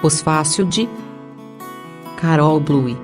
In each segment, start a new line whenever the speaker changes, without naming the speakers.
Pós-fácil de Carol Bluey.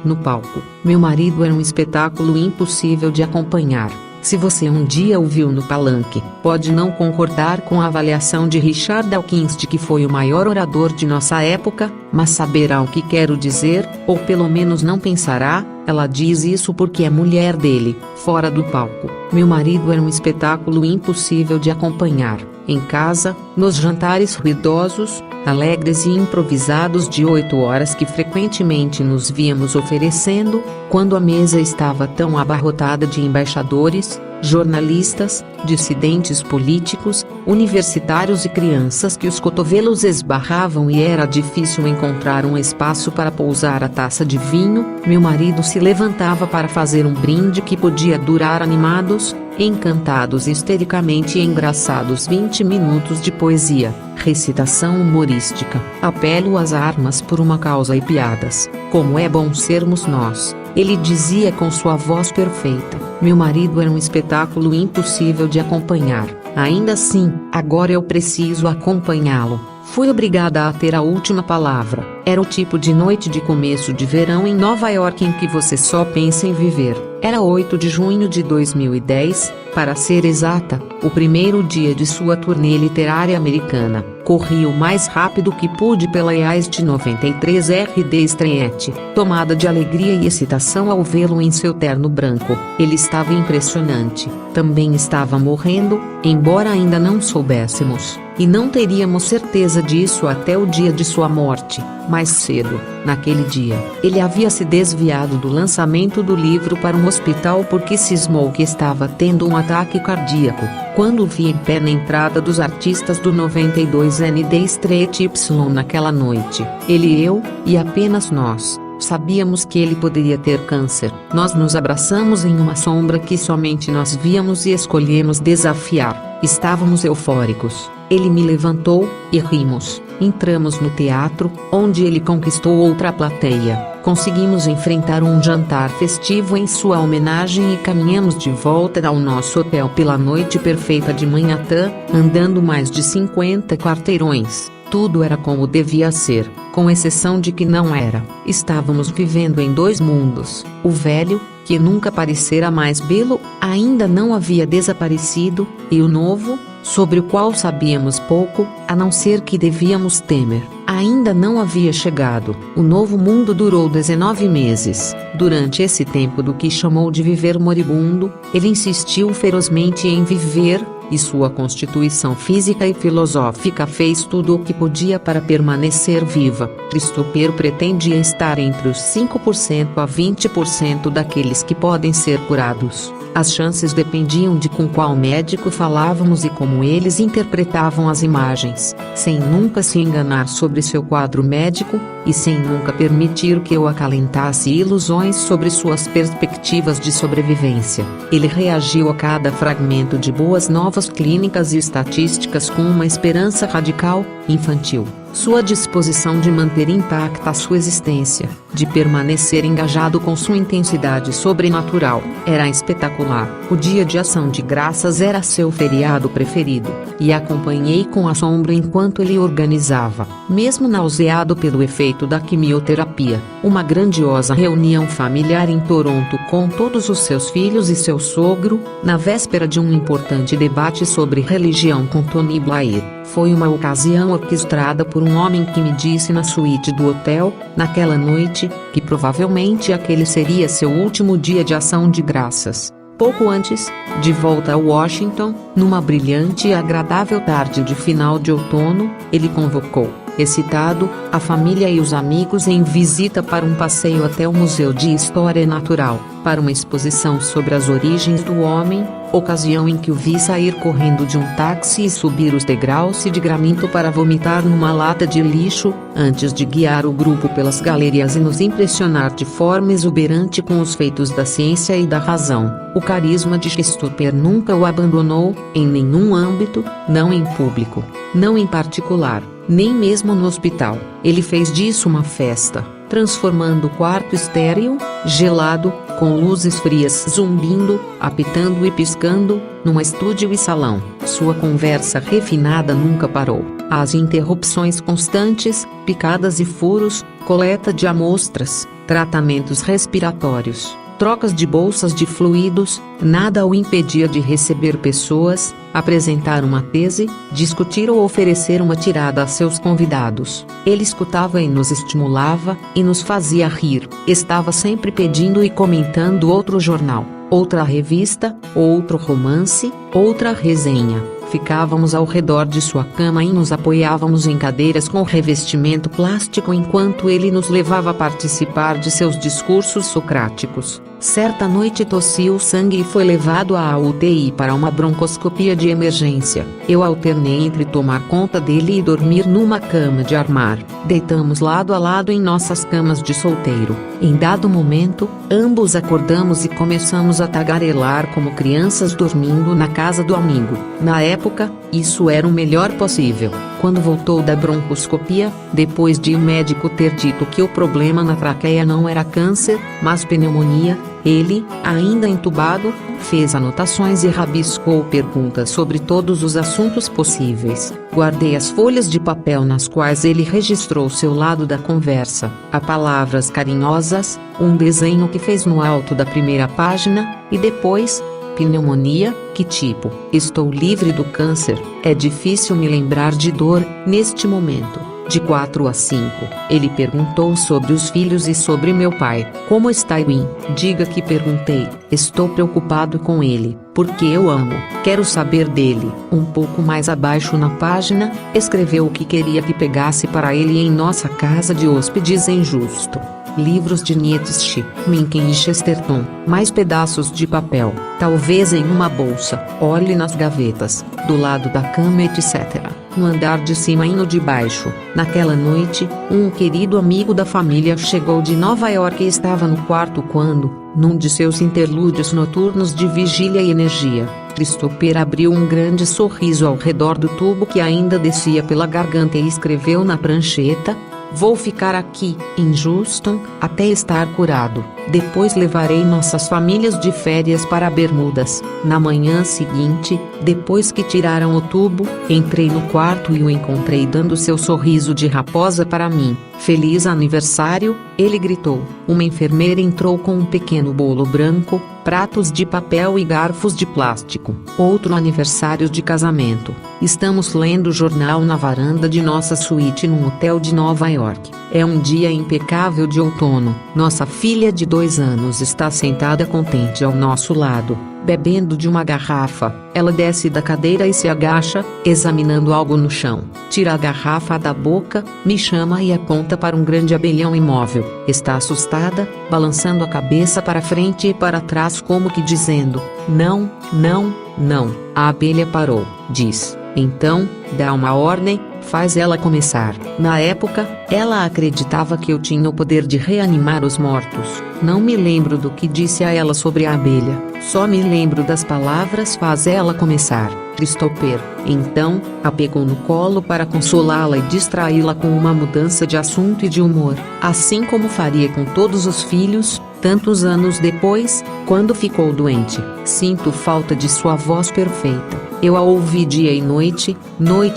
No palco, Meu Marido era um espetáculo impossível de acompanhar. Se você um dia o viu no palanque, pode não concordar com a avaliação de Richard Dawkins de que foi o maior orador de nossa época, mas saberá o que quero dizer, ou pelo menos não pensará. Ela diz isso porque é mulher dele. Fora do palco, Meu Marido era um espetáculo impossível de acompanhar. Em casa, nos jantares ruidosos, alegres e improvisados de 8 horas que frequentemente nos víamos oferecendo, quando a mesa estava tão abarrotada de embaixadores, jornalistas, dissidentes políticos, universitários e crianças que os cotovelos esbarravam e era difícil encontrar um espaço para pousar a taça de vinho, Meu Marido se levantava para fazer um brinde que podia durar animados, encantados histericamente e engraçados 20 minutos de poesia, recitação humorística, apelo às armas por uma causa e piadas. Como é bom sermos nós, ele dizia com sua voz perfeita. Meu Marido era um espetáculo impossível de acompanhar. Ainda assim, agora eu preciso acompanhá-lo. Fui obrigada a ter a última palavra. Era o tipo de noite de começo de verão em Nova York em que você só pensa em viver. Era 8 de junho de 2010, para ser exata, o primeiro dia de sua turnê literária americana. Corri o mais rápido que pude pela East 93 RD Street, tomada de alegria e excitação ao vê-lo em seu terno branco. Ele estava impressionante. Também estava morrendo, embora ainda não soubéssemos. E não teríamos certeza disso até o dia de sua morte. Mais cedo, naquele dia, ele havia se desviado do lançamento do livro para um hospital porque cismou que estava tendo um ataque cardíaco. Quando o vi em pé na entrada dos artistas do 92 ND Street Y naquela noite, ele e eu, e apenas nós, sabíamos que ele poderia ter câncer. Nós nos abraçamos em uma sombra que somente nós víamos e escolhemos desafiar. Estávamos eufóricos. Ele me levantou, e rimos. Entramos no teatro, onde ele conquistou outra plateia. Conseguimos enfrentar um jantar festivo em sua homenagem e caminhamos de volta ao nosso hotel pela noite perfeita de Manhattan, andando mais de 50 quarteirões. Tudo era como devia ser, com exceção de que não era. Estávamos vivendo em dois mundos. O velho, que nunca parecera mais belo, ainda não havia desaparecido, e o novo, sobre o qual sabíamos pouco, a não ser que devíamos temer, ainda não havia chegado. O novo mundo durou 19 meses. Durante esse tempo do que chamou de viver moribundo, ele insistiu ferozmente em viver, e sua constituição física e filosófica fez tudo o que podia para permanecer viva. Christopher pretendia estar entre os 5% a 20% daqueles que podem ser curados. As chances dependiam de com qual médico falávamos e como eles interpretavam as imagens, sem nunca se enganar sobre seu quadro médico, e sem nunca permitir que eu acalentasse ilusões sobre suas perspectivas de sobrevivência. Ele reagiu a cada fragmento de boas novas clínicas e estatísticas com uma esperança radical, infantil. Sua disposição de manter intacta a sua existência, de permanecer engajado com sua intensidade sobrenatural, era espetacular. O dia de ação de graças era seu feriado preferido, e acompanhei com assombro enquanto ele organizava, mesmo nauseado pelo efeito da quimioterapia, uma grandiosa reunião familiar em Toronto com todos os seus filhos e seu sogro, na véspera de um importante debate sobre religião com Tony Blair. Foi uma ocasião orquestrada por um homem que me disse na suíte do hotel, naquela noite, que provavelmente aquele seria seu último dia de ação de graças. Pouco antes, de volta a Washington, numa brilhante e agradável tarde de final de outono, ele convocou, excitado, a família e os amigos em visita para um passeio até o Museu de História Natural, para uma exposição sobre as origens do homem, ocasião em que o vi sair correndo de um táxi e subir os degraus de granito para vomitar numa lata de lixo, antes de guiar o grupo pelas galerias e nos impressionar de forma exuberante com os feitos da ciência e da razão. O carisma de Christopher nunca o abandonou, em nenhum âmbito, não em público, não em particular, nem mesmo no hospital. Ele fez disso uma festa, transformando o quarto estéril, gelado, com luzes frias zumbindo, apitando e piscando, num estúdio e salão. Sua conversa refinada nunca parou. As interrupções constantes, picadas e furos, coleta de amostras, tratamentos respiratórios, trocas de bolsas de fluidos, nada o impedia de receber pessoas, apresentar uma tese, discutir ou oferecer uma tirada a seus convidados. Ele escutava e nos estimulava, e nos fazia rir. Estava sempre pedindo e comentando outro jornal, outra revista, outro romance, outra resenha. Ficávamos ao redor de sua cama e nos apoiávamos em cadeiras com revestimento plástico enquanto ele nos levava a participar de seus discursos socráticos. Certa noite tossiu sangue e foi levado à UTI para uma broncoscopia de emergência. Eu alternei entre tomar conta dele e dormir numa cama de armar. Deitamos lado a lado em nossas camas de solteiro. Em dado momento, ambos acordamos e começamos a tagarelar como crianças dormindo na casa do amigo. Na época, isso era o melhor possível. Quando voltou da broncoscopia, depois de o médico ter dito que o problema na traqueia não era câncer, mas pneumonia, ele, ainda entubado, fez anotações e rabiscou perguntas sobre todos os assuntos possíveis. Guardei as folhas de papel nas quais ele registrou seu lado da conversa, a palavras carinhosas, um desenho que fez no alto da primeira página, e depois, pneumonia, que tipo? Estou livre do câncer. É difícil me lembrar de dor, neste momento. De 4 a 5, ele perguntou sobre os filhos e sobre meu pai. Como está Win? Diga que perguntei. Estou preocupado com ele, porque eu amo. Quero saber dele. Um pouco mais abaixo na página, escreveu o que queria que pegasse para ele em nossa casa de hóspedes em Justo. Livros de Nietzsche, Mencken e Chesterton, mais pedaços de papel, talvez em uma bolsa. Olhe nas gavetas, do lado da cama, etc. No andar de cima e no de baixo. Naquela noite, um querido amigo da família chegou de Nova York e estava no quarto quando, num de seus interlúdios noturnos de vigília e energia, Christopher abriu um grande sorriso ao redor do tubo que ainda descia pela garganta e escreveu na prancheta: vou ficar aqui, em Houston, até estar curado. Depois levarei nossas famílias de férias para Bermudas. Na manhã seguinte, depois que tiraram o tubo, entrei no quarto e o encontrei dando seu sorriso de raposa para mim. Feliz aniversário, ele gritou. Uma enfermeira entrou com um pequeno bolo branco, pratos de papel e garfos de plástico. Outro aniversário de casamento. Estamos lendo o jornal na varanda de nossa suíte num hotel de Nova York. É um dia impecável de outono. Nossa filha de 2 anos está sentada contente ao nosso lado, bebendo de uma garrafa. Ela desce da cadeira e se agacha, examinando algo no chão. Tira a garrafa da boca, me chama e aponta para um grande abelhão imóvel. Está assustada, balançando a cabeça para frente e para trás como que dizendo: não, não, não. A abelha parou, diz. Então, dá uma ordem, faz ela começar. Na época, ela acreditava que eu tinha o poder de reanimar os mortos. Não me lembro do que disse a ela sobre a abelha. Só me lembro das palavras faz ela começar. Christopher, então, a pegou no colo para consolá-la e distraí-la com uma mudança de assunto e de humor. Assim como faria com todos os filhos, tantos anos depois, quando ficou doente. Sinto falta de sua voz perfeita. Eu a ouvi dia e noite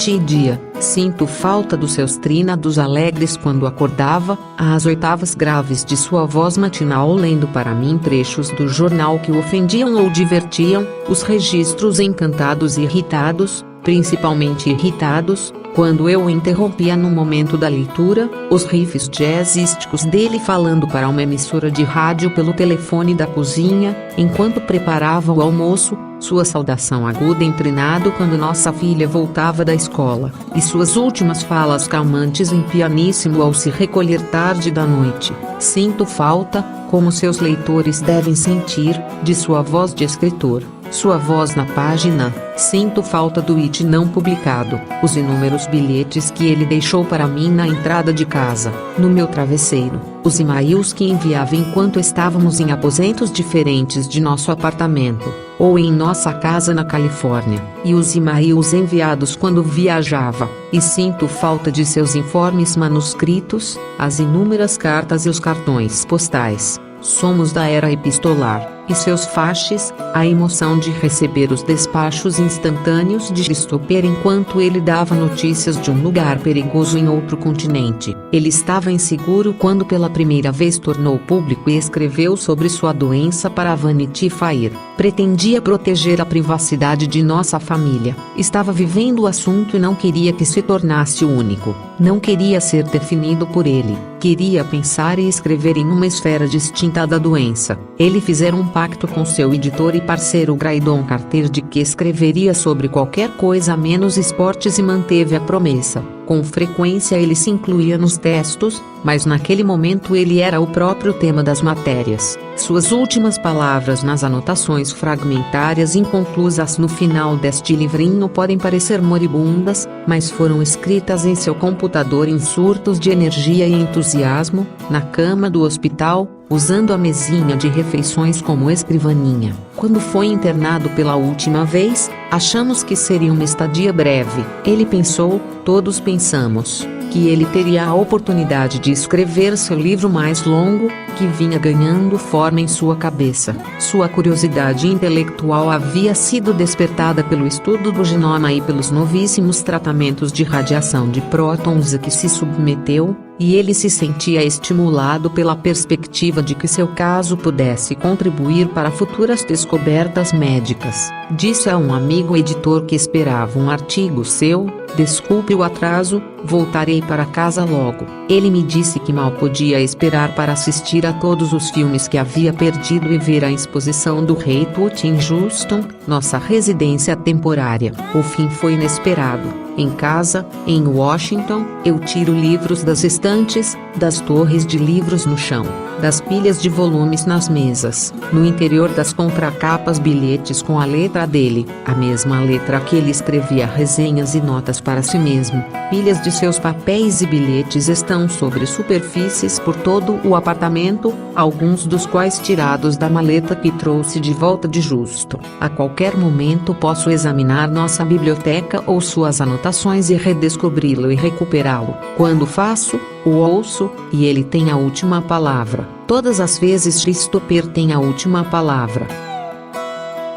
e dia. Sinto falta dos seus trínados alegres quando acordava, as oitavas graves de sua voz matinal lendo para mim trechos do jornal que o ofendiam ou divertiam, os registros encantados e irritados, principalmente irritados, quando eu o interrompia no momento da leitura, os riffs jazzísticos dele falando para uma emissora de rádio pelo telefone da cozinha, enquanto preparava o almoço, sua saudação aguda em trinado quando nossa filha voltava da escola, e suas últimas falas calmantes em pianíssimo ao se recolher tarde da noite. Sinto falta, como seus leitores devem sentir, de sua voz de escritor. Sua voz na página. Sinto falta do it não publicado, os inúmeros bilhetes que ele deixou para mim na entrada de casa, no meu travesseiro, os e-mails que enviava enquanto estávamos em aposentos diferentes de nosso apartamento, ou em nossa casa na Califórnia, e os e-mails enviados quando viajava, e sinto falta de seus informes manuscritos, as inúmeras cartas e os cartões postais. Somos da era epistolar. e seus fasces, a emoção de receber os despachos instantâneos de Christopher enquanto ele dava notícias de um lugar perigoso em outro continente. Ele estava inseguro quando pela primeira vez tornou público e escreveu sobre sua doença para a Vanity Fair. Pretendia proteger a privacidade de nossa família. Estava vivendo o assunto e não queria que se tornasse único. Não queria ser definido por ele. Queria pensar e escrever em uma esfera distinta da doença. Ele fizera um pacto com seu editor e parceiro Graydon Carter de que escreveria sobre qualquer coisa menos esportes e manteve a promessa. Com frequência ele se incluía nos textos, mas naquele momento ele era o próprio tema das matérias. Suas últimas palavras nas anotações fragmentárias inconclusas no final deste livrinho podem parecer moribundas, mas foram escritas em seu computador em surtos de energia e entusiasmo, na cama do hospital, usando a mesinha de refeições como escrivaninha. Quando foi internado pela última vez, achamos que seria uma estadia breve. Ele pensou, todos pensamos, que ele teria a oportunidade de escrever seu livro mais longo, que vinha ganhando forma em sua cabeça. Sua curiosidade intelectual havia sido despertada pelo estudo do genoma e pelos novíssimos tratamentos de radiação de prótons a que se submeteu, e ele se sentia estimulado pela perspectiva de que seu caso pudesse contribuir para futuras descobertas médicas. Disse a um amigo editor que esperava um artigo seu: "Desculpe o atraso, voltarei para casa logo." Ele me disse que mal podia esperar para assistir a todos os filmes que havia perdido e ver a exposição do Rei Tut em Houston, nossa residência temporária. O fim foi inesperado. Em casa, em Washington, eu tiro livros das estantes, das torres de livros no chão, das pilhas de volumes nas mesas. No interior das contracapas, bilhetes com a letra dele, a mesma letra que ele escrevia resenhas e notas para si mesmo. Pilhas de seus papéis e bilhetes estão sobre superfícies por todo o apartamento, alguns dos quais tirados da maleta que trouxe de volta de Houston. A qualquer momento posso examinar nossa biblioteca ou suas anotações e redescobri-lo e recuperá-lo. Quando faço, o ouço, e ele tem a última palavra. Todas as vezes Christopher tem a última palavra.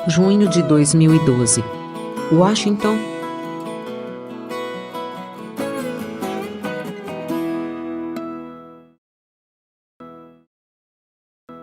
Junho de 2012. Washington,